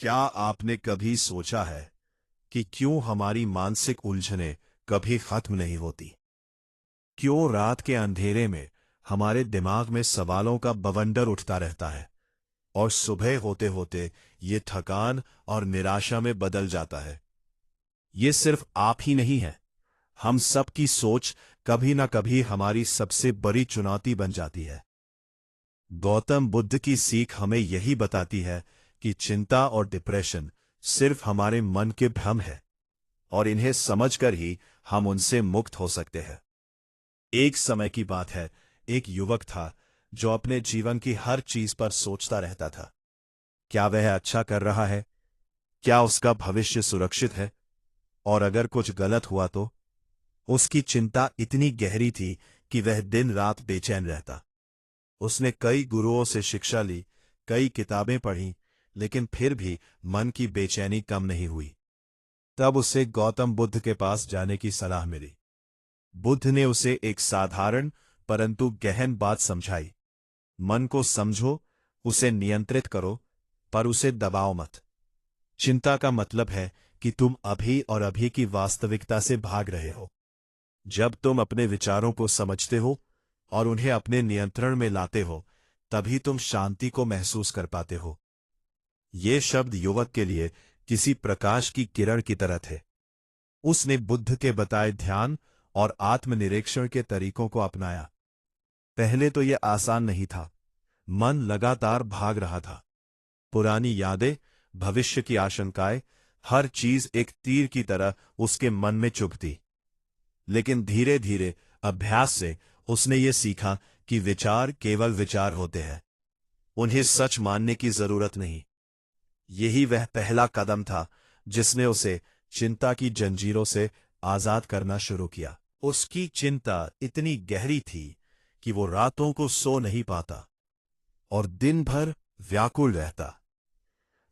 क्या आपने कभी सोचा है कि क्यों हमारी मानसिक उलझनें कभी खत्म नहीं होती? क्यों रात के अंधेरे में हमारे दिमाग में सवालों का बवंडर उठता रहता है और सुबह होते होते ये थकान और निराशा में बदल जाता है? ये सिर्फ आप ही नहीं है, हम सब की सोच कभी ना कभी हमारी सबसे बड़ी चुनौती बन जाती है। गौतम बुद्ध की सीख हमें यही बताती है कि चिंता और डिप्रेशन सिर्फ हमारे मन के भ्रम है और इन्हें समझकर ही हम उनसे मुक्त हो सकते हैं। एक समय की बात है, एक युवक था जो अपने जीवन की हर चीज पर सोचता रहता था। क्या वह अच्छा कर रहा है? क्या उसका भविष्य सुरक्षित है? और अगर कुछ गलत हुआ तो? उसकी चिंता इतनी गहरी थी कि वह दिन रात बेचैन रहता। उसने कई गुरुओं से शिक्षा ली, कई किताबें पढ़ीं, लेकिन फिर भी मन की बेचैनी कम नहीं हुई। तब उसे गौतम बुद्ध के पास जाने की सलाह मिली। बुद्ध ने उसे एक साधारण परंतु गहन बात समझाई। मन को समझो, उसे नियंत्रित करो, पर उसे दबाओ मत। चिंता का मतलब है कि तुम अभी और अभी की वास्तविकता से भाग रहे हो। जब तुम अपने विचारों को समझते हो और उन्हें अपने नियंत्रण में लाते हो, तभी तुम शांति को महसूस कर पाते हो। ये शब्द युवक के लिए किसी प्रकाश की किरण की तरह थे। उसने बुद्ध के बताए ध्यान और आत्मनिरीक्षण के तरीकों को अपनाया। पहले तो यह आसान नहीं था। मन लगातार भाग रहा था। पुरानी यादें, भविष्य की आशंकाएं, हर चीज एक तीर की तरह उसके मन में चुभती। लेकिन धीरे धीरे अभ्यास से उसने ये सीखा कि विचार केवल विचार होते हैं, उन्हें सच मानने की जरूरत नहीं। यही वह पहला कदम था जिसने उसे चिंता की जंजीरों से आजाद करना शुरू किया। उसकी चिंता इतनी गहरी थी कि वो रातों को सो नहीं पाता और दिन भर व्याकुल रहता।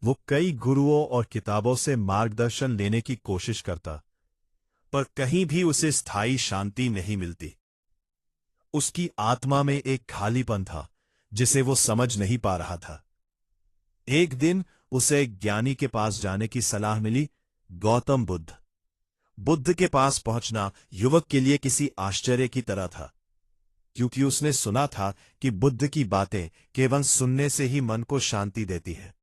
वो कई गुरुओं और किताबों से मार्गदर्शन लेने की कोशिश करता, पर कहीं भी उसे स्थायी शांति नहीं मिलती। उसकी आत्मा में एक खालीपन था जिसे वो समझ नहीं पा रहा था। एक दिन उसे एक ज्ञानी के पास जाने की सलाह मिली, गौतम बुद्ध। बुद्ध के पास पहुंचना युवक के लिए किसी आश्चर्य की तरह था, क्योंकि उसने सुना था कि बुद्ध की बातें केवल सुनने से ही मन को शांति देती है।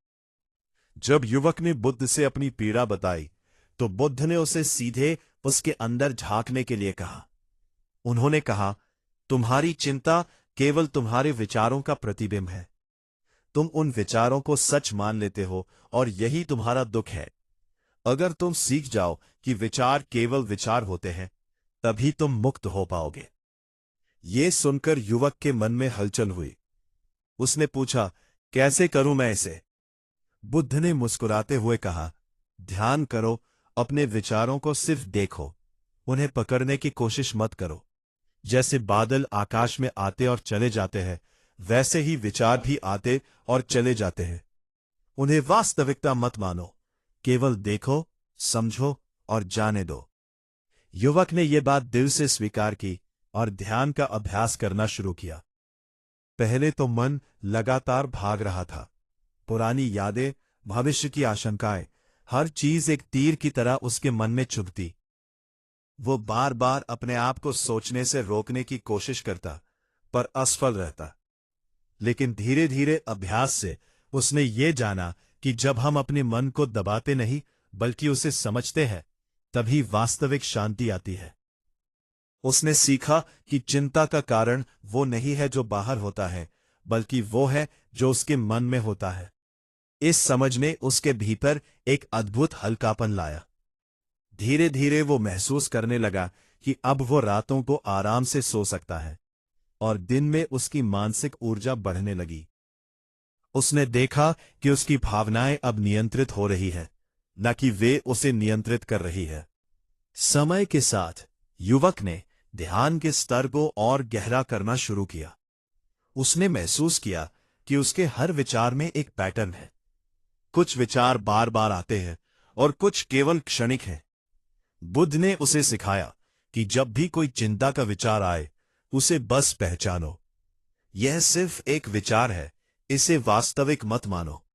जब युवक ने बुद्ध से अपनी पीड़ा बताई, तो बुद्ध ने उसे सीधे उसके अंदर झांकने के लिए कहा। उन्होंने कहा, तुम्हारी चिंता केवल तुम्हारे विचारों का प्रतिबिंब है। तुम उन विचारों को सच मान लेते हो और यही तुम्हारा दुख है। अगर तुम सीख जाओ कि विचार केवल विचार होते हैं, तभी तुम मुक्त हो पाओगे। ये सुनकर युवक के मन में हलचल हुई। उसने पूछा, कैसे करूं मैं इसे? बुद्ध ने मुस्कुराते हुए कहा, ध्यान करो, अपने विचारों को सिर्फ देखो, उन्हें पकड़ने की कोशिश मत करो। जैसे बादल आकाश में आते और चले जाते हैं, वैसे ही विचार भी आते और चले जाते हैं। उन्हें वास्तविकता मत मानो, केवल देखो, समझो और जाने दो। युवक ने यह बात दिल से स्वीकार की और ध्यान का अभ्यास करना शुरू किया। पहले तो मन लगातार भाग रहा था। पुरानी यादें, भविष्य की आशंकाएं, हर चीज एक तीर की तरह उसके मन में चुभती। वो बार बार अपने आप को सोचने से रोकने की कोशिश करता, पर असफल रहता। लेकिन धीरे धीरे अभ्यास से उसने ये जाना कि जब हम अपने मन को दबाते नहीं बल्कि उसे समझते हैं, तभी वास्तविक शांति आती है। उसने सीखा कि चिंता का कारण वो नहीं है जो बाहर होता है, बल्कि वो है जो उसके मन में होता है। इस समझ ने उसके भीतर एक अद्भुत हल्कापन लाया। धीरे धीरे वो महसूस करने लगा कि अब वो रातों को आराम से सो सकता है और दिन में उसकी मानसिक ऊर्जा बढ़ने लगी। उसने देखा कि उसकी भावनाएं अब नियंत्रित हो रही है, न कि वे उसे नियंत्रित कर रही है। समय के साथ युवक ने ध्यान के स्तर को और गहरा करना शुरू किया। उसने महसूस किया कि उसके हर विचार में एक पैटर्न है। कुछ विचार बार बार आते हैं और कुछ केवल क्षणिक हैं। बुद्ध ने उसे सिखाया कि जब भी कोई चिंता का विचार आए, उसे बस पहचानो। यह सिर्फ एक विचार है, इसे वास्तविक मत मानो।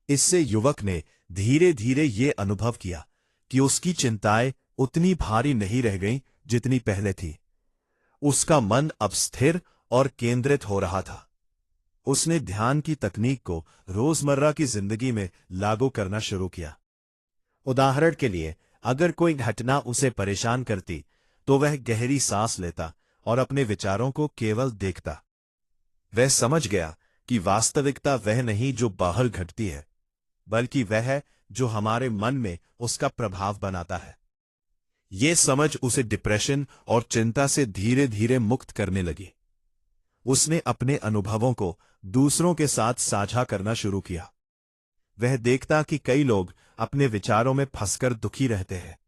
इससे युवक ने धीरे धीरे ये अनुभव किया कि उसकी चिंताएं उतनी भारी नहीं रह गईं जितनी पहले थी। उसका मन अब स्थिर और केंद्रित हो रहा था। उसने ध्यान की तकनीक को रोजमर्रा की जिंदगी में लागू करना शुरू किया। उदाहरण के लिए, अगर कोई घटना उसे परेशान करती तो वह गहरी सांस लेता और अपने विचारों को केवल देखता। वह समझ गया कि वास्तविकता वह नहीं जो बाहर घटती है, बल्कि वह है जो हमारे मन में उसका प्रभाव बनाता है। ये समझ उसे डिप्रेशन और चिंता से धीरे धीरे मुक्त करने लगी। उसने अपने अनुभवों को दूसरों के साथ साझा करना शुरू किया। वह देखता कि कई लोग अपने विचारों में फंसकर दुखी रहते हैं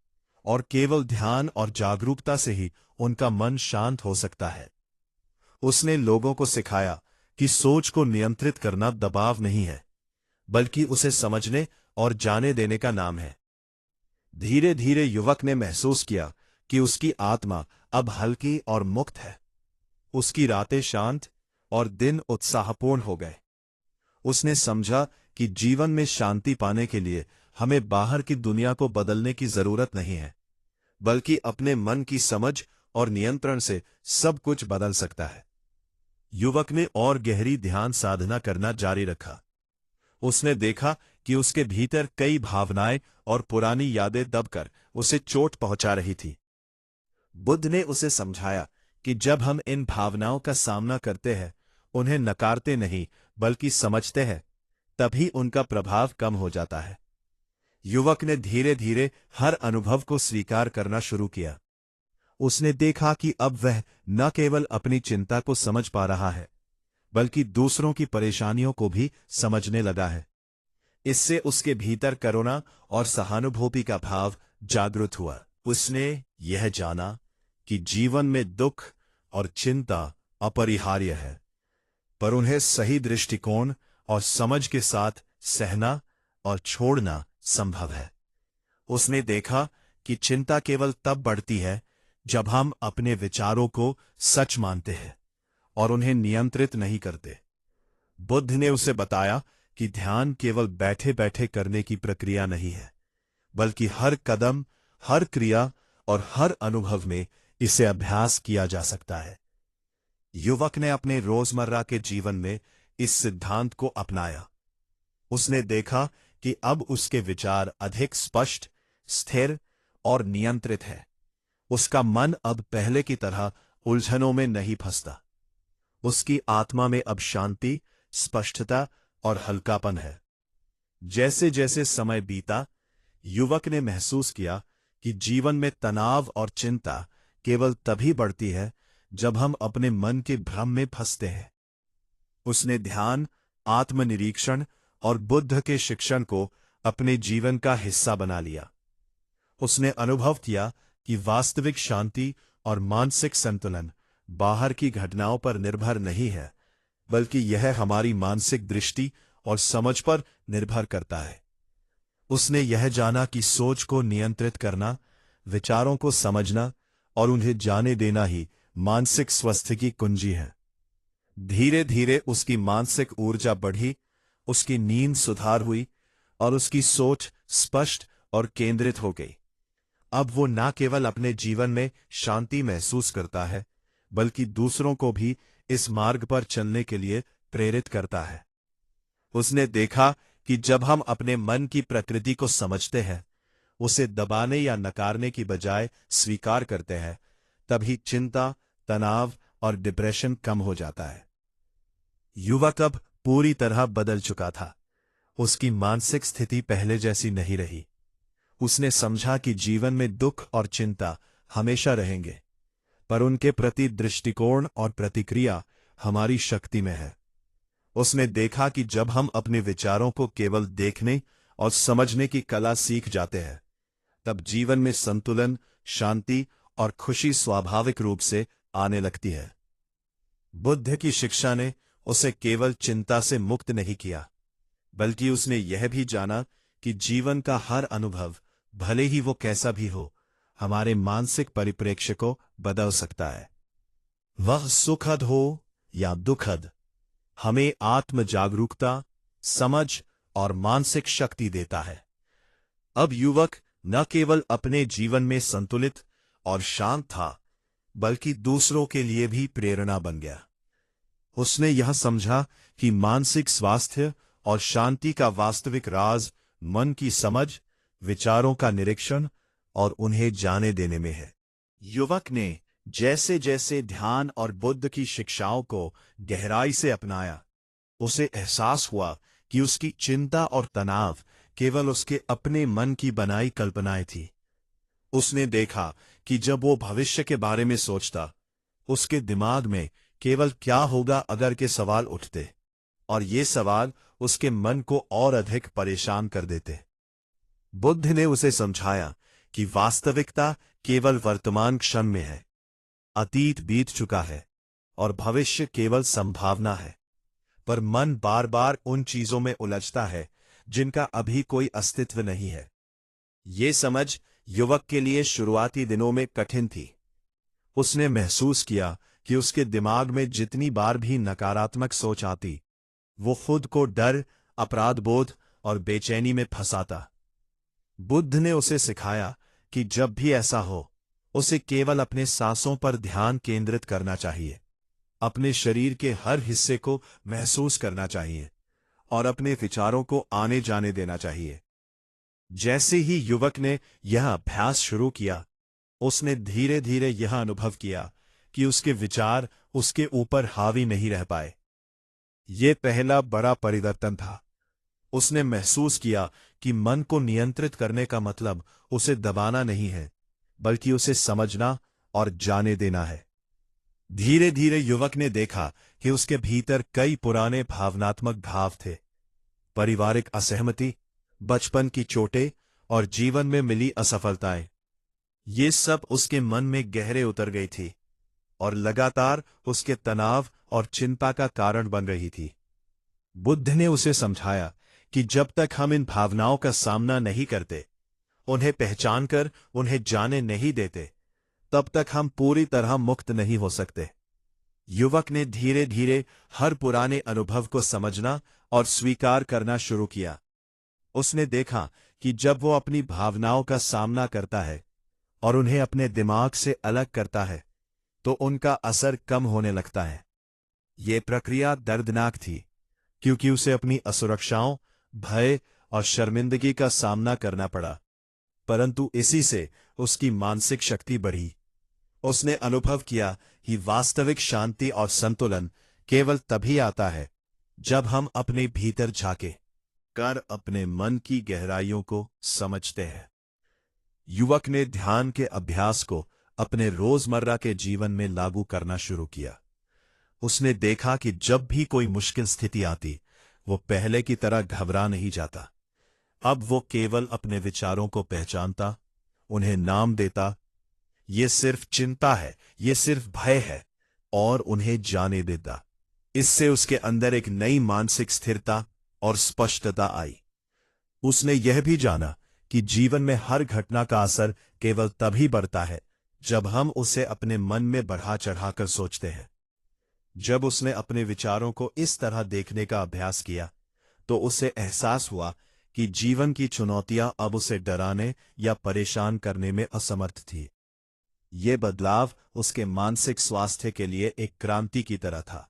और केवल ध्यान और जागरूकता से ही उनका मन शांत हो सकता है। उसने लोगों को सिखाया कि सोच को नियंत्रित करना दबाव नहीं है, बल्कि उसे समझने और जाने देने का नाम है। धीरे धीरे युवक ने महसूस किया कि उसकी आत्मा अब हल्की और मुक्त है। उसकी रातें शांत और दिन उत्साहपूर्ण हो गए। उसने समझा कि जीवन में शांति पाने के लिए हमें बाहर की दुनिया को बदलने की जरूरत नहीं है, बल्कि अपने मन की समझ और नियंत्रण से सब कुछ बदल सकता है। युवक ने और गहरी ध्यान साधना करना जारी रखा। उसने देखा कि उसके भीतर कई भावनाएं और पुरानी यादें दबकर उसे चोट पहुंचा रही थी। बुद्ध ने उसे समझाया कि जब हम इन भावनाओं का सामना करते हैं, उन्हें नकारते नहीं बल्कि समझते हैं, तभी उनका प्रभाव कम हो जाता है। युवक ने धीरे धीरे हर अनुभव को स्वीकार करना शुरू किया। उसने देखा कि अब वह न केवल अपनी चिंता को समझ पा रहा है, बल्कि दूसरों की परेशानियों को भी समझने लगा है। इससे उसके भीतर करुणा और सहानुभूति का भाव जागृत हुआ। उसने यह जाना कि जीवन में दुख और चिंता अपरिहार्य है, पर उन्हें सही दृष्टिकोण और समझ के साथ सहना और छोड़ना संभव है। उसने देखा कि चिंता केवल तब बढ़ती है जब हम अपने विचारों को सच मानते हैं और उन्हें नियंत्रित नहीं करते। बुद्ध ने उसे बताया कि ध्यान केवल बैठे बैठे करने की प्रक्रिया नहीं है, बल्कि हर कदम, हर क्रिया और हर अनुभव में इसे अभ्यास किया जा सकता है। युवक ने अपने रोजमर्रा के जीवन में इस सिद्धांत को अपनाया। उसने देखा कि अब उसके विचार अधिक स्पष्ट, स्थिर और नियंत्रित है। उसका मन अब पहले की तरह उलझनों में नहीं फंसता। उसकी आत्मा में अब शांति, स्पष्टता और हल्कापन है। जैसे जैसे समय बीता, युवक ने महसूस किया कि जीवन में तनाव और चिंता केवल तभी बढ़ती है जब हम अपने मन के भ्रम में फंसते हैं। उसने ध्यान, आत्मनिरीक्षण और बुद्ध के शिक्षण को अपने जीवन का हिस्सा बना लिया। उसने अनुभव किया कि वास्तविक शांति और मानसिक संतुलन बाहर की घटनाओं पर निर्भर नहीं है, बल्कि यह हमारी मानसिक दृष्टि और समझ पर निर्भर करता है। उसने यह जाना कि सोच को नियंत्रित करना, विचारों को समझना और उन्हें जाने देना ही मानसिक स्वास्थ्य की कुंजी है। धीरे धीरे उसकी मानसिक ऊर्जा बढ़ी, उसकी नींद सुधार हुई और उसकी सोच स्पष्ट और केंद्रित हो गई। अब वो न केवल अपने जीवन में शांति महसूस करता है, बल्कि दूसरों को भी इस मार्ग पर चलने के लिए प्रेरित करता है। उसने देखा कि जब हम अपने मन की प्रकृति को समझते हैं, उसे दबाने या नकारने की बजाय स्वीकार करते हैं, तभी चिंता, तनाव और डिप्रेशन कम हो जाता है। युवक अब पूरी तरह बदल चुका था। उसकी मानसिक स्थिति पहले जैसी नहीं रही। उसने समझा कि जीवन में दुख और चिंता हमेशा रहेंगे, पर उनके प्रति दृष्टिकोण और प्रतिक्रिया हमारी शक्ति में है। उसने देखा कि जब हम अपने विचारों को केवल देखने और समझने की कला सीख जाते हैं, तब जीवन में संतुलन, शांति और खुशी स्वाभाविक रूप से आने लगती है। बुद्ध की शिक्षा ने उसे केवल चिंता से मुक्त नहीं किया, बल्कि उसने यह भी जाना कि जीवन का हर अनुभव, भले ही वो कैसा भी हो, हमारे मानसिक परिप्रेक्ष्य को बदल सकता है। वह सुखद हो या दुखद, हमें आत्म जागरूकता, समझ और मानसिक शक्ति देता है। अब युवक न केवल अपने जीवन में संतुलित और शांत था, बल्कि दूसरों के लिए भी प्रेरणा बन गया। उसने यह समझा कि मानसिक स्वास्थ्य और शांति का वास्तविक राज मन की समझ, विचारों का निरीक्षण और उन्हें जाने देने में है। युवक ने जैसे जैसे ध्यान और बुद्ध की शिक्षाओं को गहराई से अपनाया, उसे एहसास हुआ कि उसकी चिंता और तनाव केवल उसके अपने मन की बनाई कल्पनाएं थी। उसने देखा कि जब वो भविष्य के बारे में सोचता, उसके दिमाग में केवल क्या होगा अगर के सवाल उठते, और ये सवाल उसके मन को और अधिक परेशान कर देते। बुद्ध ने उसे समझाया कि वास्तविकता केवल वर्तमान क्षण में है, अतीत बीत चुका है और भविष्य केवल संभावना है। पर मन बार बार उन चीजों में उलझता है जिनका अभी कोई अस्तित्व नहीं है। ये समझ युवक के लिए शुरुआती दिनों में कठिन थी। उसने महसूस किया कि उसके दिमाग में जितनी बार भी नकारात्मक सोच आती, वो खुद को डर, अपराधबोध और बेचैनी में फंसाता। बुद्ध ने उसे सिखाया कि जब भी ऐसा हो, उसे केवल अपने सांसों पर ध्यान केंद्रित करना चाहिए, अपने शरीर के हर हिस्से को महसूस करना चाहिए और अपने विचारों को आने जाने देना चाहिए। जैसे ही युवक ने यह अभ्यास शुरू किया, उसने धीरे धीरे यह अनुभव किया कि उसके विचार उसके ऊपर हावी नहीं रह पाए। ये पहला बड़ा परिवर्तन था। उसने महसूस किया कि मन को नियंत्रित करने का मतलब उसे दबाना नहीं है, बल्कि उसे समझना और जाने देना है। धीरे धीरे युवक ने देखा कि उसके भीतर कई पुराने भावनात्मक भाव थे। पारिवारिक असहमति, बचपन की चोटें और जीवन में मिली असफलताएं, ये सब उसके मन में गहरे उतर गई थी और लगातार उसके तनाव और चिंता का कारण बन रही थी। बुद्ध ने उसे समझाया कि जब तक हम इन भावनाओं का सामना नहीं करते, उन्हें पहचान कर उन्हें जाने नहीं देते, तब तक हम पूरी तरह मुक्त नहीं हो सकते। युवक ने धीरे धीरे हर पुराने अनुभव को समझना और स्वीकार करना शुरू किया। उसने देखा कि जब वो अपनी भावनाओं का सामना करता है और उन्हें अपने दिमाग से अलग करता है, तो उनका असर कम होने लगता है। ये प्रक्रिया दर्दनाक थी, क्योंकि उसे अपनी असुरक्षाओं, भय और शर्मिंदगी का सामना करना पड़ा, परंतु इसी से उसकी मानसिक शक्ति बढ़ी। उसने अनुभव किया कि वास्तविक शांति और संतुलन केवल तभी आता है जब हम अपने भीतर झांके कर अपने मन की गहराइयों को समझते हैं। युवक ने ध्यान के अभ्यास को अपने रोजमर्रा के जीवन में लागू करना शुरू किया। उसने देखा कि जब भी कोई मुश्किल स्थिति आती, वो पहले की तरह घबरा नहीं जाता। अब वो केवल अपने विचारों को पहचानता, उन्हें नाम देता, ये सिर्फ चिंता है, ये सिर्फ भय है, और उन्हें जाने देता। इससे उसके अंदर एक नई मानसिक स्थिरता और स्पष्टता आई। उसने यह भी जाना कि जीवन में हर घटना का असर केवल तभी बढ़ता है जब हम उसे अपने मन में बढ़ा चढ़ाकर सोचते हैं। जब उसने अपने विचारों को इस तरह देखने का अभ्यास किया, तो उसे एहसास हुआ कि जीवन की चुनौतियां अब उसे डराने या परेशान करने में असमर्थ थी। ये बदलाव उसके मानसिक स्वास्थ्य के लिए एक क्रांति की तरह था।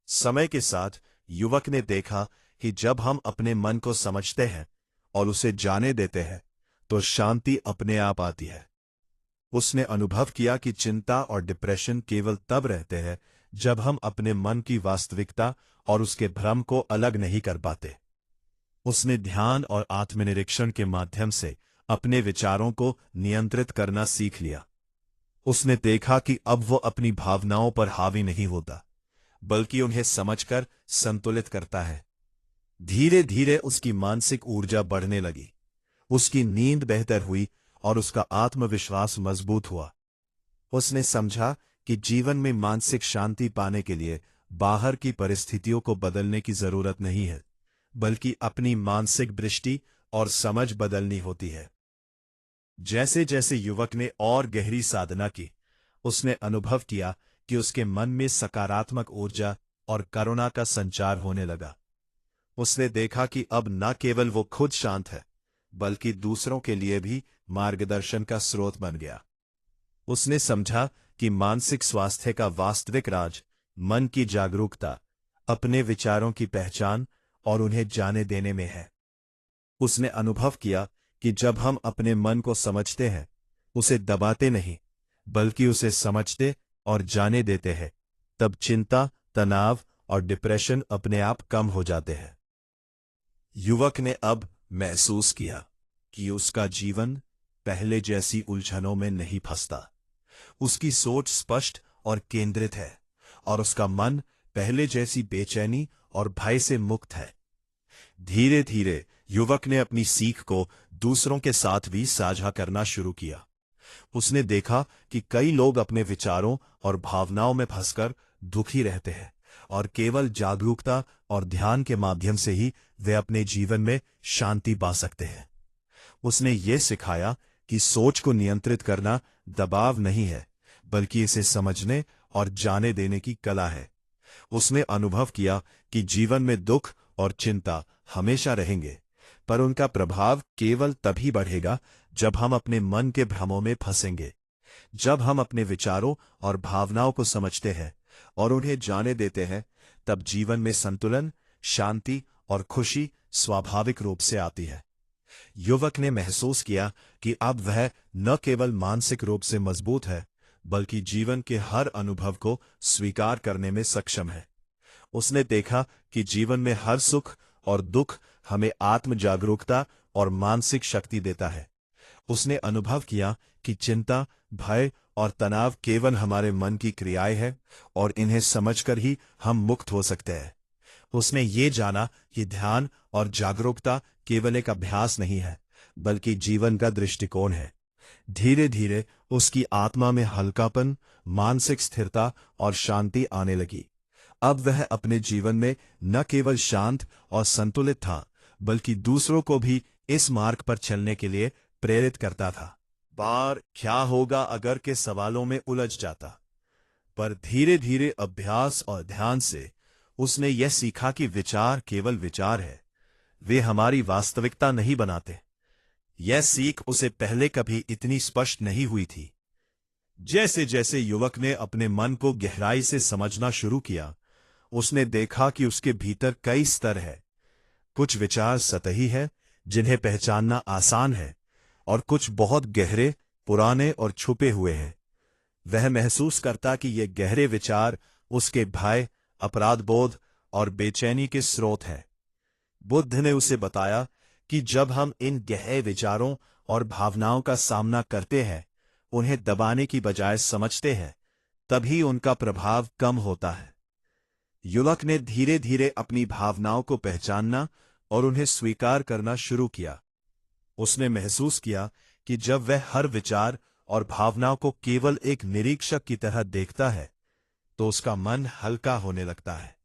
समय के साथ युवक ने देखा कि जब हम अपने मन को समझते हैं और उसे जाने देते हैं, तो शांति अपने आप आती है। उसने अनुभव किया कि चिंता और डिप्रेशन केवल तब रहते हैं जब हम अपने मन की वास्तविकता और उसके भ्रम को अलग नहीं कर पाते। उसने ध्यान और आत्मनिरीक्षण के माध्यम से अपने विचारों को नियंत्रित करना सीख लिया। उसने देखा कि अब वो अपनी भावनाओं पर हावी नहीं होता, बल्कि उन्हें समझकर संतुलित करता है। धीरे धीरे उसकी मानसिक ऊर्जा बढ़ने लगी, उसकी नींद बेहतर हुई और उसका आत्मविश्वास मजबूत हुआ। उसने समझा कि जीवन में मानसिक शांति पाने के लिए बाहर की परिस्थितियों को बदलने की जरूरत नहीं है, बल्कि अपनी मानसिक दृष्टि और समझ बदलनी होती है। जैसे जैसे युवक ने और गहरी साधना की, उसने अनुभव किया कि उसके मन में सकारात्मक ऊर्जा और करुणा का संचार होने लगा। उसने देखा कि अब न केवल वो खुद शांत है, बल्कि दूसरों के लिए भी मार्गदर्शन का स्रोत बन गया। उसने समझा कि मानसिक स्वास्थ्य का वास्तविक राज मन की जागरूकता, अपने विचारों की पहचान और उन्हें जाने देने में है। उसने अनुभव किया कि जब हम अपने मन को समझते हैं, उसे दबाते नहीं, बल्कि उसे समझते और जाने देते हैं, तब चिंता, तनाव और डिप्रेशन अपने आप कम हो जाते हैं। युवक ने अब महसूस किया कि उसका जीवन पहले जैसी उलझनों में नहीं फंसता। उसकी सोच स्पष्ट और केंद्रित है, और उसका मन पहले जैसी बेचैनी और भय से मुक्त है। धीरे धीरे युवक ने अपनी सीख को दूसरों के साथ भी साझा करना शुरू किया। उसने देखा कि कई लोग अपने विचारों और भावनाओं में फंसकर दुखी रहते हैं, और केवल जागरूकता और ध्यान के माध्यम से ही वे अपने जीवन में शांति पा सकते हैं। उसने ये सिखाया कि सोच को नियंत्रित करना दबाव नहीं है, बल्कि इसे समझने और जाने देने की कला है। उसने अनुभव किया कि जीवन में दुख और चिंता हमेशा रहेंगे, पर उनका प्रभाव केवल तभी बढ़ेगा जब हम अपने मन के भ्रमों में फंसेंगे। जब हम अपने विचारों और भावनाओं को समझते हैं और उन्हें जाने देते हैं, तब जीवन में संतुलन, शांति और खुशी स्वाभाविक रूप से आती है। युवक ने महसूस किया कि अब वह न केवल मानसिक रूप से मजबूत है, बल्कि जीवन के हर अनुभव को स्वीकार करने में सक्षम है। उसने देखा कि जीवन में हर सुख और दुख हमें आत्म जागरूकता और मानसिक शक्ति देता है। उसने अनुभव किया कि चिंता, भय और तनाव केवल हमारे मन की क्रियाएं हैं, और इन्हें समझकर ही हम मुक्त हो सकते हैं। उसने ये जाना कि ध्यान और जागरूकता केवल एक अभ्यास नहीं है, बल्कि जीवन का दृष्टिकोण है। धीरे धीरे उसकी आत्मा में हल्कापन, मानसिक स्थिरता और शांति आने लगी। अब वह अपने जीवन में न केवल शांत और संतुलित था, बल्कि दूसरों को भी इस मार्ग पर चलने के लिए प्रेरित करता था। बार क्या होगा अगर के सवालों में उलझ जाता, पर धीरे धीरे अभ्यास और ध्यान से उसने यह सीखा कि विचार केवल विचार है, वे हमारी वास्तविकता नहीं बनाते। यह सीख उसे पहले कभी इतनी स्पष्ट नहीं हुई थी। जैसे जैसे युवक ने अपने मन को गहराई से समझना शुरू किया, उसने देखा कि उसके भीतर कई स्तर हैं। कुछ विचार सतही है, जिन्हें पहचानना आसान है, और कुछ बहुत गहरे, पुराने और छुपे हुए हैं। वह महसूस करता कि ये गहरे विचार उसके भय, अपराधबोध और बेचैनी के स्रोत हैं। बुद्ध ने उसे बताया कि जब हम इन गहरे विचारों और भावनाओं का सामना करते हैं, उन्हें दबाने की बजाय समझते हैं, तभी उनका प्रभाव कम होता है। युवक ने धीरे धीरे अपनी भावनाओं को पहचानना और उन्हें स्वीकार करना शुरू किया। उसने महसूस किया कि जब वह हर विचार और भावनाओं को केवल एक निरीक्षक की तरह देखता है, तो उसका मन हल्का होने लगता है।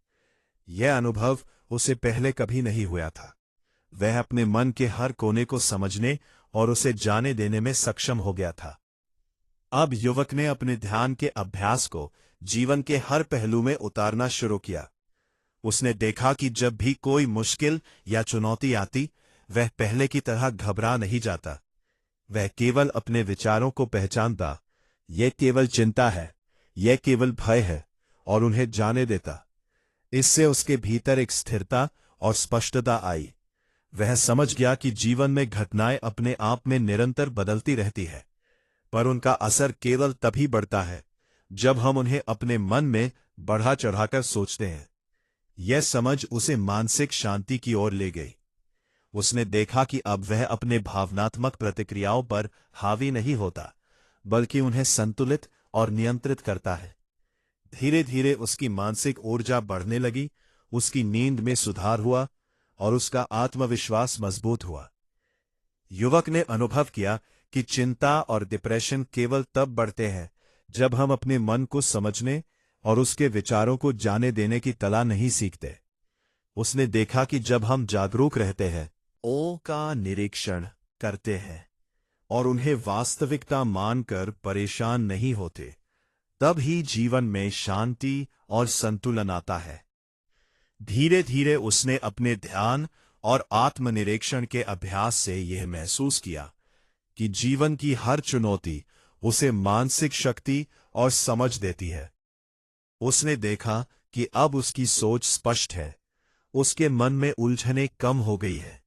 यह अनुभव उसे पहले कभी नहीं हुआ था। वह अपने मन के हर कोने को समझने और उसे जाने देने में सक्षम हो गया था। अब युवक ने अपने ध्यान के अभ्यास को जीवन के हर पहलू में उतारना शुरू किया। उसने देखा कि जब भी कोई मुश्किल या चुनौती आती, वह पहले की तरह घबरा नहीं जाता। वह केवल अपने विचारों को पहचानता, यह केवल चिंता है, यह केवल भय है, और उन्हें जाने देता। इससे उसके भीतर एक स्थिरता और स्पष्टता आई। वह समझ गया कि जीवन में घटनाएं अपने आप में निरंतर बदलती रहती है, पर उनका असर केवल तभी बढ़ता है जब हम उन्हें अपने मन में बढ़ा चढ़ाकर सोचते हैं। यह समझ उसे मानसिक शांति की ओर ले गई। उसने देखा कि अब वह अपने भावनात्मक प्रतिक्रियाओं पर हावी नहीं होता, बल्कि उन्हें संतुलित और नियंत्रित करता है। धीरे धीरे उसकी मानसिक ऊर्जा बढ़ने लगी, उसकी नींद में सुधार हुआ और उसका आत्मविश्वास मजबूत हुआ। युवक ने अनुभव किया कि चिंता और डिप्रेशन केवल तब बढ़ते हैं जब हम अपने मन को समझने और उसके विचारों को जाने देने की कला नहीं सीखते। उसने देखा कि जब हम जागरूक रहते हैं, ओ का निरीक्षण करते हैं और उन्हें वास्तविकता मानकर परेशान नहीं होते, तब ही जीवन में शांति और संतुलन आता है। धीरे धीरे उसने अपने ध्यान और आत्मनिरीक्षण के अभ्यास से यह महसूस किया कि जीवन की हर चुनौती उसे मानसिक शक्ति और समझ देती है। उसने देखा कि अब उसकी सोच स्पष्ट है, उसके मन में उलझनें कम हो गई है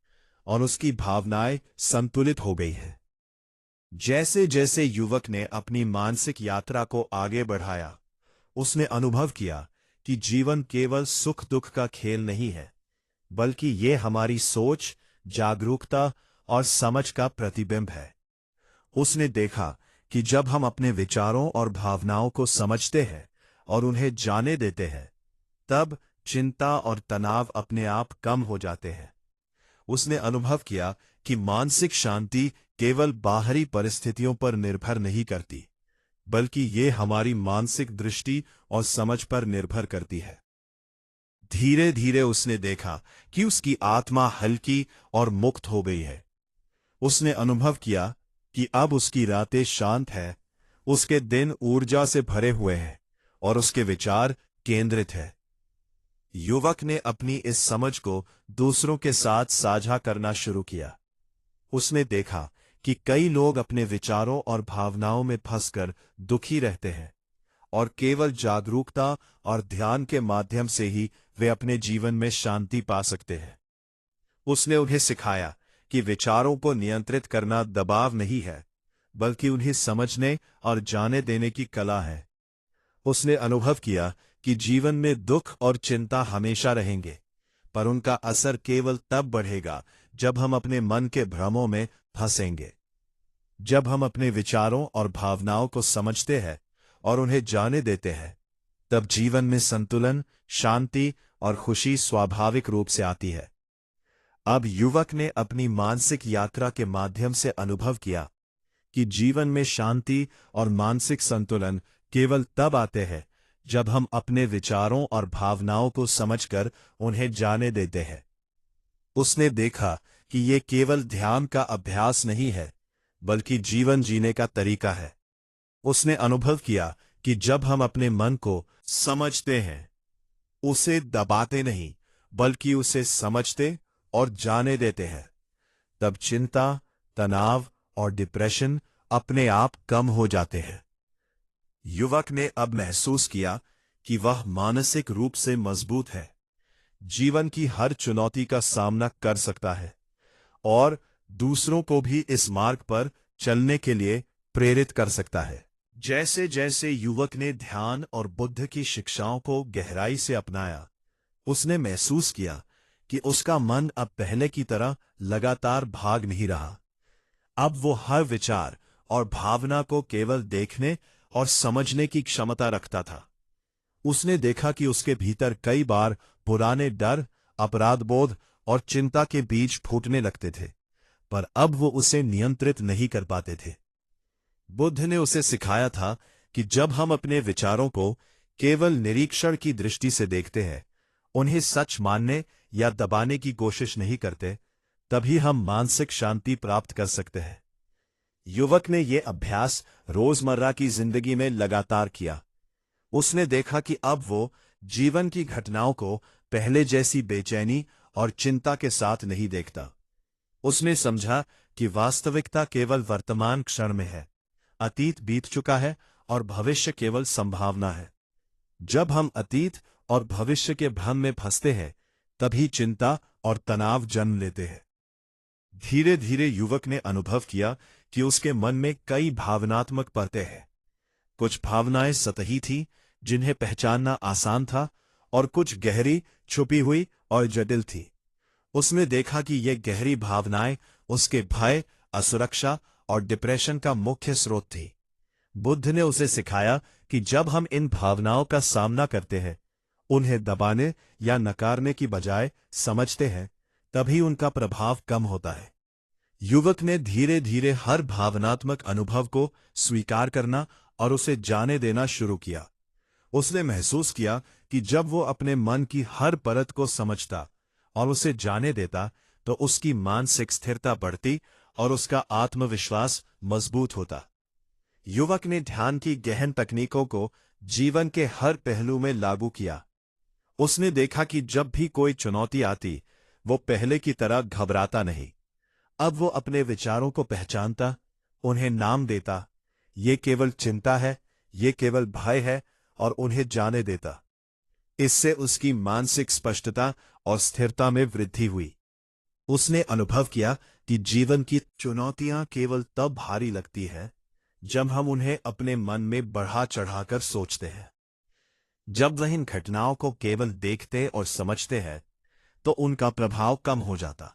और उसकी भावनाएं संतुलित हो गई है। जैसे जैसे युवक ने अपनी मानसिक यात्रा को आगे बढ़ाया, उसने अनुभव किया कि जीवन केवल सुख दुख का खेल नहीं है, बल्कि ये हमारी सोच, जागरूकता और समझ का प्रतिबिंब है। उसने देखा कि जब हम अपने विचारों और भावनाओं को समझते हैं और उन्हें जाने देते हैं, तब चिंता और तनाव अपने आप कम हो जाते हैं। उसने अनुभव किया कि मानसिक शांति केवल बाहरी परिस्थितियों पर निर्भर नहीं करती, बल्कि ये हमारी मानसिक दृष्टि और समझ पर निर्भर करती है। धीरे धीरे उसने देखा कि उसकी आत्मा हल्की और मुक्त हो गई है। उसने अनुभव किया कि अब उसकी रातें शांत है, उसके दिन ऊर्जा से भरे हुए हैं और उसके विचार केंद्रित है। युवक ने अपनी इस समझ को दूसरों के साथ साझा करना शुरू किया। उसने देखा कि कई लोग अपने विचारों और भावनाओं में फंसकर दुखी रहते हैं और केवल जागरूकता और ध्यान के माध्यम से ही वे अपने जीवन में शांति पा सकते हैं। उसने उन्हें सिखाया कि विचारों को नियंत्रित करना दबाव नहीं है, बल्कि उन्हें समझने और जाने देने की कला है। उसने अनुभव किया कि जीवन में दुख और चिंता हमेशा रहेंगे, पर उनका असर केवल तब बढ़ेगा जब हम अपने मन के भ्रमों में फंसेंगे। जब हम अपने विचारों और भावनाओं को समझते हैं और उन्हें जाने देते हैं, तब जीवन में संतुलन, शांति और खुशी स्वाभाविक रूप से आती है। अब युवक ने अपनी मानसिक यात्रा के माध्यम से अनुभव किया कि जीवन में शांति और मानसिक संतुलन केवल तब आते हैं जब हम अपने विचारों और भावनाओं को समझकर उन्हें जाने देते हैं। उसने देखा कि ये केवल ध्यान का अभ्यास नहीं है, बल्कि जीवन जीने का तरीका है। उसने अनुभव किया कि जब हम अपने मन को समझते हैं, उसे दबाते नहीं, बल्कि उसे समझते और जाने देते हैं, तब चिंता, तनाव और डिप्रेशन अपने आप कम हो जाते हैं। युवक ने अब महसूस किया कि वह मानसिक रूप से मजबूत है, जीवन की हर चुनौती का सामना कर सकता है और दूसरों को भी इस मार्ग पर चलने के लिए प्रेरित कर सकता है। जैसे जैसे युवक ने ध्यान और बुद्ध की शिक्षाओं को गहराई से अपनाया, उसने महसूस किया कि उसका मन अब पहले की तरह लगातार भाग नहीं रहा। अब वो हर विचार और भावना को केवल देखने और समझने की क्षमता रखता था। उसने देखा कि उसके भीतर कई बार पुराने डर, अपराधबोध और चिंता के बीज फूटने लगते थे, पर अब वो उसे नियंत्रित नहीं कर पाते थे। बुद्ध ने उसे सिखाया था कि जब हम अपने विचारों को केवल निरीक्षण की दृष्टि से देखते हैं, उन्हें सच मानने या दबाने की कोशिश नहीं करते, तभी हम मानसिक शांति प्राप्त कर सकते हैं। युवक ने यह अभ्यास रोजमर्रा की जिंदगी में लगातार किया। उसने देखा कि अब वो जीवन की घटनाओं को पहले जैसी बेचैनी और चिंता के साथ नहीं देखता। उसने समझा कि वास्तविकता केवल वर्तमान क्षण में है, अतीत बीत चुका है और भविष्य केवल संभावना है। जब हम अतीत और भविष्य के भ्रम में फंसते हैं, तभी चिंता और तनाव जन्म लेते हैं। धीरे धीरे युवक ने अनुभव किया कि उसके मन में कई भावनात्मक परतें हैं। कुछ भावनाएं सतही थीं, जिन्हें पहचानना आसान था, और कुछ गहरी, छुपी हुई और जटिल थी। उसने देखा कि ये गहरी भावनाएं उसके भय, असुरक्षा और डिप्रेशन का मुख्य स्रोत थी। बुद्ध ने उसे सिखाया कि जब हम इन भावनाओं का सामना करते हैं, उन्हें दबाने या नकारने की बजाय समझते हैं, तभी उनका प्रभाव कम होता है। युवक ने धीरे धीरे हर भावनात्मक अनुभव को स्वीकार करना और उसे जाने देना शुरू किया। उसने महसूस किया कि जब वो अपने मन की हर परत को समझता और उसे जाने देता, तो उसकी मानसिक स्थिरता बढ़ती और उसका आत्मविश्वास मजबूत होता। युवक ने ध्यान की गहन तकनीकों को जीवन के हर पहलू में लागू किया। उसने देखा कि जब भी कोई चुनौती आती, वो पहले की तरह घबराता नहीं। अब वो अपने विचारों को पहचानता, उन्हें नाम देता। ये केवल चिंता है, ये केवल भय है, और उन्हें जाने देता। इससे उसकी मानसिक स्पष्टता और स्थिरता में वृद्धि हुई। उसने अनुभव किया कि जीवन की चुनौतियां केवल तब भारी लगती है जब हम उन्हें अपने मन में बढ़ा चढ़ाकर सोचते हैं। जब वह इन घटनाओं को केवल देखते और समझते हैं तो उनका प्रभाव कम हो जाता।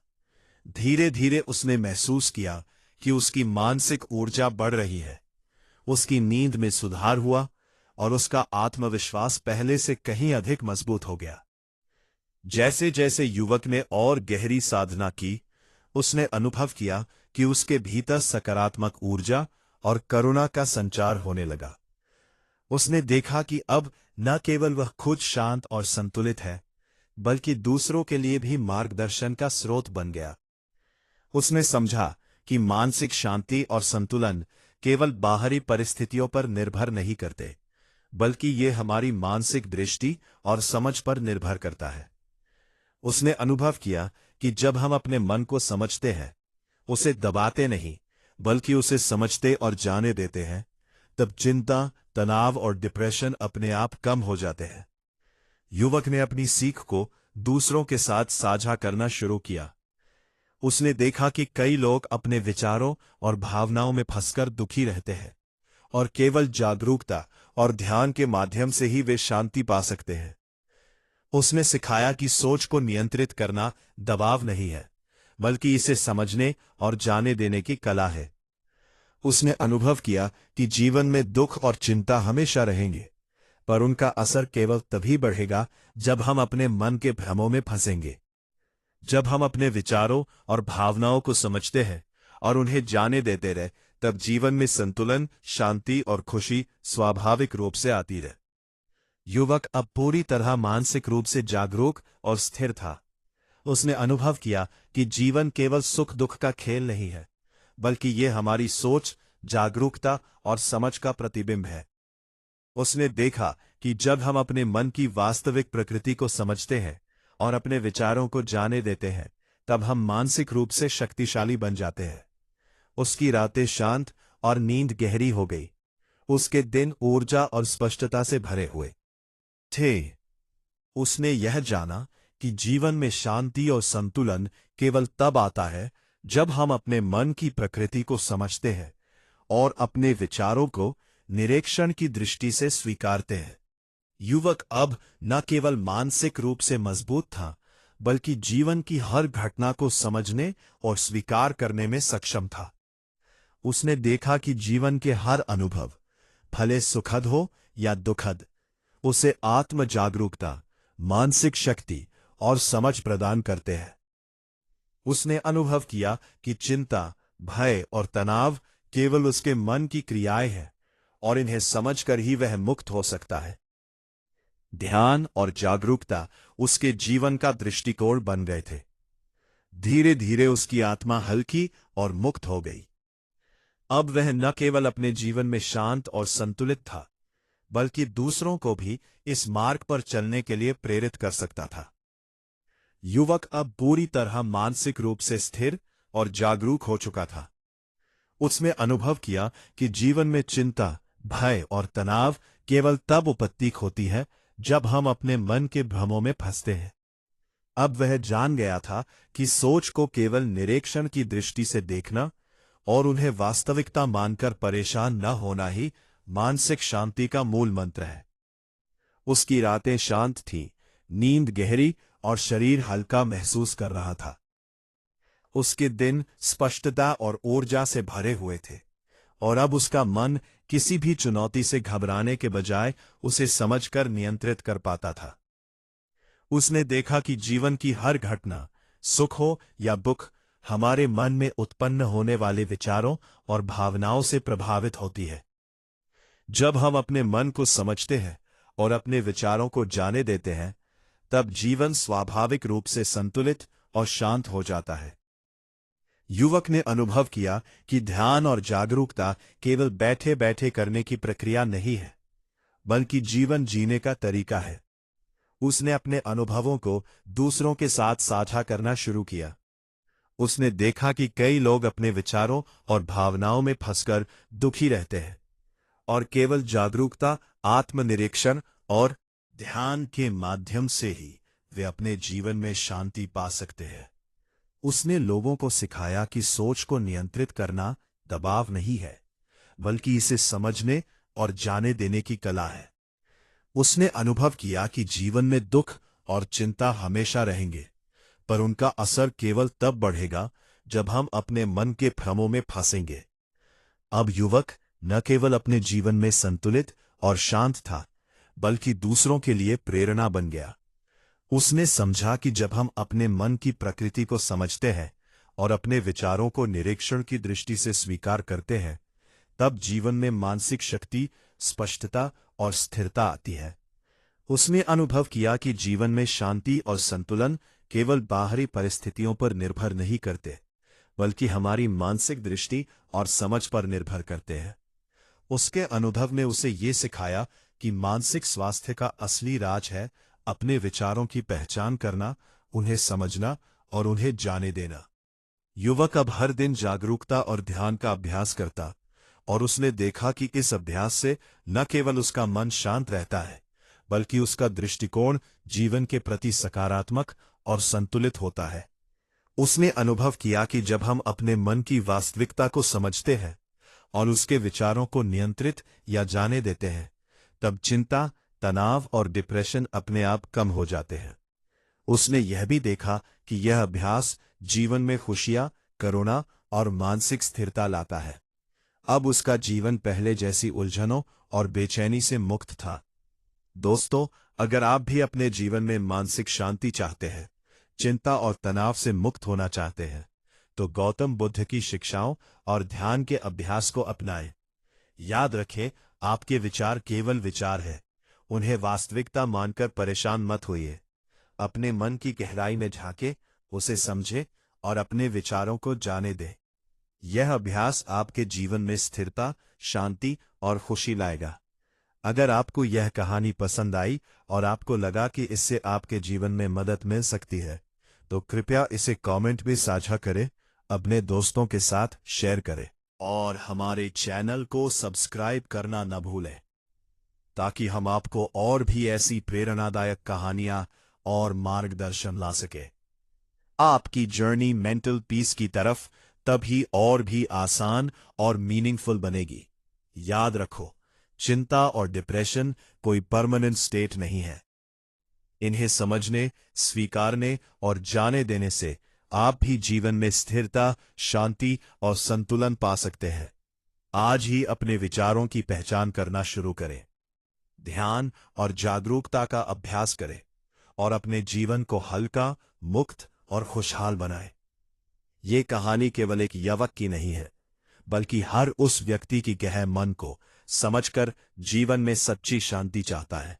धीरे धीरे उसने महसूस किया कि उसकी मानसिक ऊर्जा बढ़ रही है, उसकी नींद में सुधार हुआ और उसका आत्मविश्वास पहले से कहीं अधिक मजबूत हो गया। जैसे जैसे युवक ने और गहरी साधना की, उसने अनुभव किया कि उसके भीतर सकारात्मक ऊर्जा और करुणा का संचार होने लगा। उसने देखा कि अब न केवल वह खुद शांत और संतुलित है, बल्कि दूसरों के लिए भी मार्गदर्शन का स्रोत बन गया। उसने समझा कि मानसिक शांति और संतुलन केवल बाहरी परिस्थितियों पर निर्भर नहीं करते, बल्कि ये हमारी मानसिक दृष्टि और समझ पर निर्भर करता है। उसने अनुभव किया कि जब हम अपने मन को समझते हैं, उसे दबाते नहीं, बल्कि उसे समझते और जाने देते हैं, तब चिंता, तनाव और डिप्रेशन अपने आप कम हो जाते हैं। युवक ने अपनी सीख को दूसरों के साथ साझा करना शुरू किया। उसने देखा कि कई लोग अपने विचारों और भावनाओं में फंसकर दुखी रहते हैं, और केवल जागरूकता और ध्यान के माध्यम से ही वे शांति पा सकते हैं। उसने सिखाया कि सोच को नियंत्रित करना दबाव नहीं है, बल्कि इसे समझने और जाने देने की कला है। उसने अनुभव किया कि जीवन में दुख और चिंता हमेशा रहेंगे, पर उनका असर केवल तभी बढ़ेगा जब हम अपने मन के भ्रमों में फंसेंगे। जब हम अपने विचारों और भावनाओं को समझते हैं और उन्हें जाने देते रहे, तब जीवन में संतुलन, शांति और खुशी स्वाभाविक रूप से आती रहे। युवक अब पूरी तरह मानसिक रूप से जागरूक और स्थिर था। उसने अनुभव किया कि जीवन केवल सुख दुख का खेल नहीं है, बल्कि ये हमारी सोच, जागरूकता और समझ का प्रतिबिंब है। उसने देखा कि जब हम अपने मन की वास्तविक प्रकृति को समझते हैं और अपने विचारों को जाने देते हैं, तब हम मानसिक रूप से शक्तिशाली बन जाते हैं। उसकी रातें शांत और नींद गहरी हो गई। उसके दिन ऊर्जा और स्पष्टता से भरे हुए थे। उसने यह जाना कि जीवन में शांति और संतुलन केवल तब आता है जब हम अपने मन की प्रकृति को समझते हैं और अपने विचारों को निरीक्षण की दृष्टि से स्वीकारते हैं। युवक अब न केवल मानसिक रूप से मजबूत था, बल्कि जीवन की हर घटना को समझने और स्वीकार करने में सक्षम था। उसने देखा कि जीवन के हर अनुभव, भले सुखद हो या दुखद, उसे आत्म जागरूकता, मानसिक शक्ति और समझ प्रदान करते हैं। उसने अनुभव किया कि चिंता, भय और तनाव केवल उसके मन की क्रियाएं हैं, और इन्हें समझकर ही वह मुक्त हो सकता है। ध्यान और जागरूकता उसके जीवन का दृष्टिकोण बन गए थे। धीरे धीरे उसकी आत्मा हल्की और मुक्त हो गई। अब वह न केवल अपने जीवन में शांत और संतुलित था, बल्कि दूसरों को भी इस मार्ग पर चलने के लिए प्रेरित कर सकता था। युवक अब पूरी तरह मानसिक रूप से स्थिर और जागरूक हो चुका था। उसने अनुभव किया कि जीवन में चिंता, भय और तनाव केवल तब उपस्थित होती है जब हम अपने मन के भ्रमों में फंसते हैं। अब वह जान गया था कि सोच को केवल निरीक्षण की दृष्टि से देखना और उन्हें वास्तविकता मानकर परेशान न होना ही मानसिक शांति का मूल मंत्र है। उसकी रातें शांत थीं, नींद गहरी और शरीर हल्का महसूस कर रहा था। उसके दिन स्पष्टता और ऊर्जा से भरे हुए थे, और अब उसका मन किसी भी चुनौती से घबराने के बजाय उसे समझकर नियंत्रित कर पाता था। उसने देखा कि जीवन की हर घटना, सुख हो या दुख, हमारे मन में उत्पन्न होने वाले विचारों और भावनाओं से प्रभावित होती है। जब हम अपने मन को समझते हैं और अपने विचारों को जाने देते हैं, तब जीवन स्वाभाविक रूप से संतुलित और शांत हो जाता है। युवक ने अनुभव किया कि ध्यान और जागरूकता केवल बैठे बैठे करने की प्रक्रिया नहीं है, बल्कि जीवन जीने का तरीका है। उसने अपने अनुभवों को दूसरों के साथ साझा करना शुरू किया। उसने देखा कि कई लोग अपने विचारों और भावनाओं में फंसकर दुखी रहते हैं, और केवल जागरूकता, आत्मनिरीक्षण और ध्यान के माध्यम से ही वे अपने जीवन में शांति पा सकते हैं। उसने लोगों को सिखाया कि सोच को नियंत्रित करना दबाव नहीं है, बल्कि इसे समझने और जाने देने की कला है। उसने अनुभव किया कि जीवन में दुख और चिंता हमेशा रहेंगे, पर उनका असर केवल तब बढ़ेगा जब हम अपने मन के भ्रमों में फंसेंगे। अब युवक न केवल अपने जीवन में संतुलित और शांत था, बल्कि दूसरों के लिए प्रेरणा बन गया। उसने समझा कि जब हम अपने मन की प्रकृति को समझते हैं और अपने विचारों को निरीक्षण की दृष्टि से स्वीकार करते हैं, तब जीवन में मानसिक शक्ति, स्पष्टता और स्थिरता आती है। उसने अनुभव किया कि जीवन में शांति और संतुलन केवल बाहरी परिस्थितियों पर निर्भर नहीं करते, बल्कि हमारी मानसिक दृष्टि और समझ पर निर्भर करते हैं। उसके अनुभव ने उसे ये सिखाया कि मानसिक स्वास्थ्य का असली राज है अपने विचारों की पहचान करना, उन्हें समझना और उन्हें जाने देना। युवक अब हर दिन जागरूकता और ध्यान का अभ्यास करता, और उसने देखा कि इस अभ्यास से न केवल उसका मन शांत रहता है, बल्कि उसका दृष्टिकोण जीवन के प्रति सकारात्मक और संतुलित होता है। उसने अनुभव किया कि जब हम अपने मन की वास्तविकता को समझते हैं और उसके विचारों को नियंत्रित या जाने देते हैं, तब चिंता, तनाव और डिप्रेशन अपने आप कम हो जाते हैं। उसने यह भी देखा कि यह अभ्यास जीवन में खुशियां, करुणा और मानसिक स्थिरता लाता है। अब उसका जीवन पहले जैसी उलझनों और बेचैनी से मुक्त था। दोस्तों, अगर आप भी अपने जीवन में मानसिक शांति चाहते हैं, चिंता और तनाव से मुक्त होना चाहते हैं, तो गौतम बुद्ध की शिक्षाओं और ध्यान के अभ्यास को अपनाएं। याद रखें, आपके विचार केवल विचार है, उन्हें वास्तविकता मानकर परेशान मत होइए। अपने मन की गहराई में झांके, उसे समझे और अपने विचारों को जाने दें। यह अभ्यास आपके जीवन में स्थिरता, शांति और खुशी लाएगा। अगर आपको यह कहानी पसंद आई और आपको लगा कि इससे आपके जीवन में मदद मिल सकती है, तो कृपया इसे कमेंट में साझा करें, अपने दोस्तों के साथ शेयर करें और हमारे चैनल को सब्सक्राइब करना न भूलें, ताकि हम आपको और भी ऐसी प्रेरणादायक कहानियां और मार्गदर्शन ला सके। आपकी जर्नी मेंटल पीस की तरफ तभी और भी आसान और मीनिंगफुल बनेगी। याद रखो, चिंता और डिप्रेशन कोई परमानेंट स्टेट नहीं है। इन्हें समझने, स्वीकारने और जाने देने से आप भी जीवन में स्थिरता, शांति और संतुलन पा सकते हैं। आज ही अपने विचारों की पहचान करना शुरू करें, ध्यान और जागरूकता का अभ्यास करें और अपने जीवन को हल्का, मुक्त और खुशहाल बनाएं। ये कहानी केवल एक युवक की नहीं है, बल्कि हर उस व्यक्ति की गहरे मन को समझकर जीवन में सच्ची शांति चाहता है।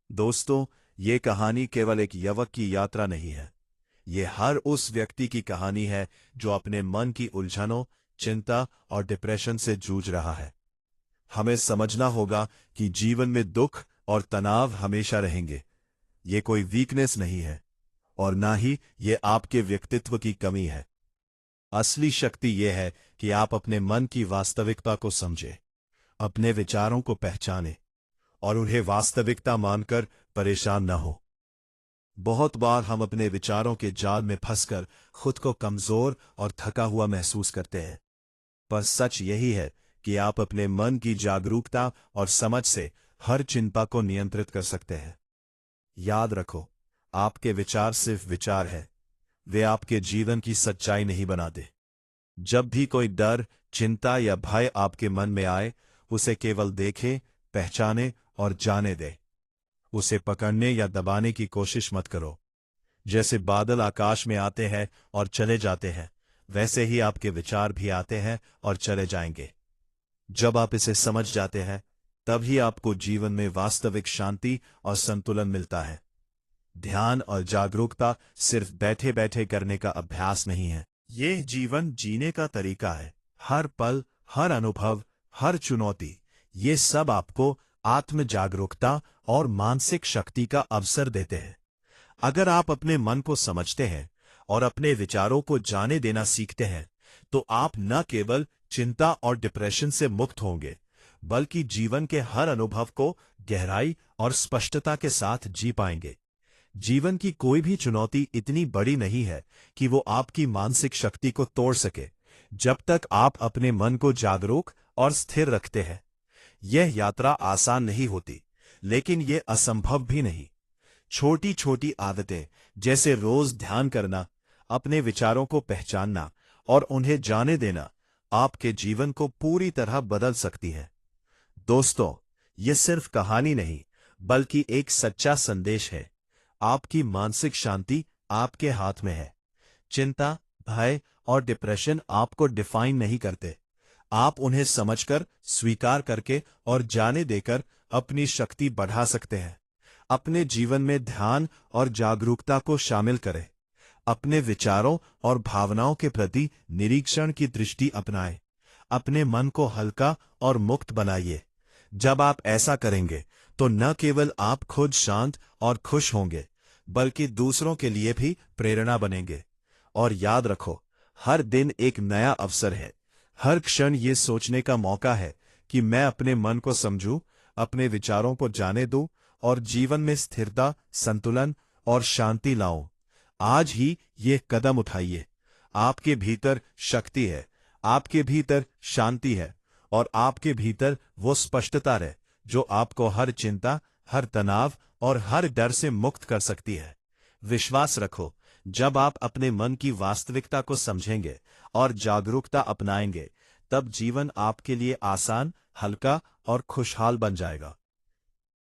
दोस्तों, ये कहानी केवल एक युवक की यात्रा नहीं है, ये हर उस व्यक्ति की कहानी है जो अपने मन की उलझनों, चिंता और डिप्रेशन से जूझ रहा है। हमें समझना होगा कि जीवन में दुख और तनाव हमेशा रहेंगे। ये कोई वीकनेस नहीं है और ना ही ये आपके व्यक्तित्व की कमी है। असली शक्ति यह है कि आप अपने मन की वास्तविकता को समझें, अपने विचारों को पहचानें और उन्हें वास्तविकता मानकर परेशान न हो। बहुत बार हम अपने विचारों के जाल में फंसकर खुद को कमजोर और थका हुआ महसूस करते हैं, पर सच यही है कि आप अपने मन की जागरूकता और समझ से हर चिंता को नियंत्रित कर सकते हैं। याद रखो, आपके विचार सिर्फ विचार है, वे आपके जीवन की सच्चाई नहीं बनाते। जब भी कोई डर, चिंता या भय आपके मन में आए, उसे केवल देखें, पहचाने और जाने दें। उसे पकड़ने या दबाने की कोशिश मत करो। जैसे बादल आकाश में आते हैं और चले जाते हैं, वैसे ही आपके विचार भी आते हैं और चले जाएंगे। जब आप इसे समझ जाते हैं, तभी आपको जीवन में वास्तविक शांति और संतुलन मिलता है। ध्यान और जागरूकता सिर्फ बैठे बैठे करने का अभ्यास नहीं है, ये जीवन जीने का तरीका है। हर पल, हर अनुभव, हर चुनौती, ये सब आपको आत्म जागरूकता और मानसिक शक्ति का अवसर देते हैं। अगर आप अपने मन को समझते हैं और अपने विचारों को जाने देना सीखते हैं, तो आप न केवल चिंता और डिप्रेशन से मुक्त होंगे, बल्कि जीवन के हर अनुभव को गहराई और स्पष्टता के साथ जी पाएंगे। जीवन की कोई भी चुनौती इतनी बड़ी नहीं है कि वो आपकी मानसिक शक्ति को तोड़ सके, जब तक आप अपने मन को जागरूक और स्थिर रखते हैं। यह यात्रा आसान नहीं होती, लेकिन यह असंभव भी नहीं। छोटी छोटी आदतें, जैसे रोज ध्यान करना, अपने विचारों को पहचानना और उन्हें जाने देना, आपके जीवन को पूरी तरह बदल सकती हैं। दोस्तों, ये सिर्फ कहानी नहीं, बल्कि एक सच्चा संदेश है। आपकी मानसिक शांति आपके हाथ में है। चिंता, भय और डिप्रेशन आपको डिफाइन नहीं करते। आप उन्हें समझकर, स्वीकार करके और जाने देकर अपनी शक्ति बढ़ा सकते हैं। अपने जीवन में ध्यान और जागरूकता को शामिल करें। अपने विचारों और भावनाओं के प्रति निरीक्षण की दृष्टि अपनाएं। अपने मन को हल्का और मुक्त बनाइए। जब आप ऐसा करेंगे, तो न केवल आप खुद शांत और खुश होंगे, बल्कि दूसरों के लिए भी प्रेरणा बनेंगे। और याद रखो, हर दिन एक नया अवसर है। हर क्षण ये सोचने का मौका है कि मैं अपने मन को समझूं, अपने विचारों को जाने दूं और जीवन में स्थिरता, संतुलन और शांति लाऊं। आज ही ये कदम उठाइए। आपके भीतर शक्ति है, आपके भीतर शांति है और आपके भीतर वो स्पष्टता है जो आपको हर चिंता, हर तनाव और हर डर से मुक्त कर सकती है। विश्वास रखो, जब आप अपने मन की वास्तविकता को समझेंगे और जागरूकता अपनाएंगे, तब जीवन आपके लिए आसान, हल्का और खुशहाल बन जाएगा।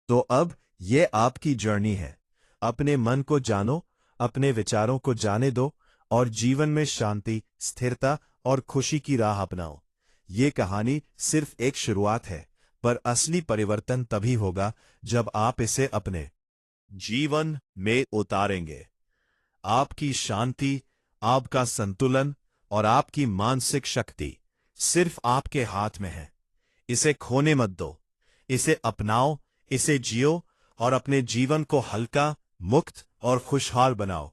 तो अब ये आपकी जर्नी है। अपने मन को जानो, अपने विचारों को जाने दो और जीवन में शांति, स्थिरता और खुशी की राह अपनाओ। ये कहानी सिर्फ एक शुरुआत है, पर असली परिवर्तन तभी होगा जब आप इसे अपने जीवन में उतारेंगे। आपकी शांति, आपका संतुलन और आपकी मानसिक शक्ति सिर्फ आपके हाथ में है। इसे खोने मत दो। इसे अपनाओ, इसे जियो और अपने जीवन को हल्का, मुक्त और खुशहाल बनाओ।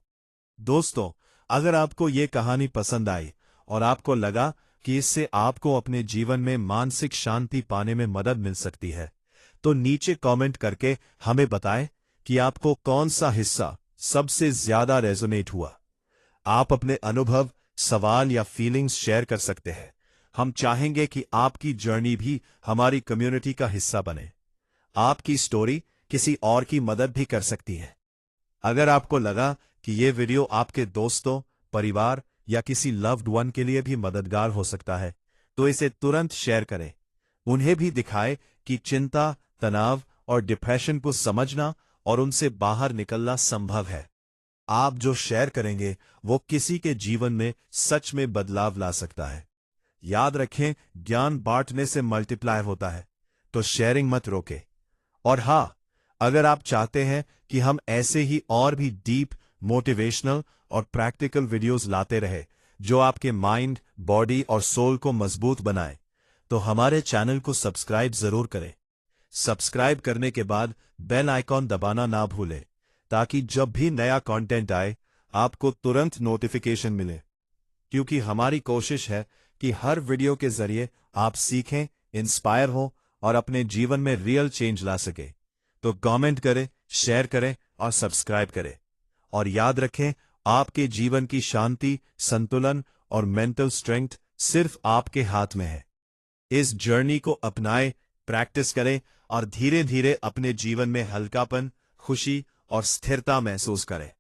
दोस्तों, अगर आपको ये कहानी पसंद आई और आपको लगा कि इससे आपको अपने जीवन में मानसिक शांति पाने में मदद मिल सकती है, तो नीचे कमेंट करके हमें बताएं कि आपको कौन सा हिस्सा सबसे ज्यादा रेजोनेट हुआ। आप अपने अनुभव, सवाल या फीलिंग्स शेयर कर सकते हैं। हम चाहेंगे कि आपकी जर्नी भी हमारी कम्युनिटी का हिस्सा बने। आपकी स्टोरी किसी और की मदद भी कर सकती है। अगर आपको लगा कि ये वीडियो आपके दोस्तों, परिवार या किसी लव्ड वन के लिए भी मददगार हो सकता है, तो इसे तुरंत शेयर करें। उन्हें भी दिखाएं कि चिंता, तनाव और डिप्रेशन को समझना और उनसे बाहर निकलना संभव है। आप जो शेयर करेंगे, वो किसी के जीवन में सच में बदलाव ला सकता है। याद रखें, ज्ञान बांटने से मल्टीप्लाई होता है, तो शेयरिंग मत रोकें। और हाँ, अगर आप चाहते हैं कि हम ऐसे ही और भी डीप, मोटिवेशनल और प्रैक्टिकल वीडियोस लाते रहे, जो आपके माइंड, बॉडी और सोल को मजबूत बनाए, तो हमारे चैनल को सब्सक्राइब जरूर करें। सब्सक्राइब करने के बाद बेल आइकॉन दबाना ना भूलें, ताकि जब भी नया कंटेंट आए, आपको तुरंत नोटिफिकेशन मिले। क्योंकि हमारी कोशिश है कि हर वीडियो के जरिए आप सीखें, इंस्पायर हो और अपने जीवन में रियल चेंज ला सके। तो कमेंट करें, शेयर करें और सब्सक्राइब करें। और याद रखें, आपके जीवन की शांति, संतुलन और मेंटल स्ट्रेंथ सिर्फ आपके हाथ में है। इस जर्नी को अपनाएं, प्रैक्टिस करें और धीरे धीरे अपने जीवन में हल्कापन, खुशी और स्थिरता महसूस करें।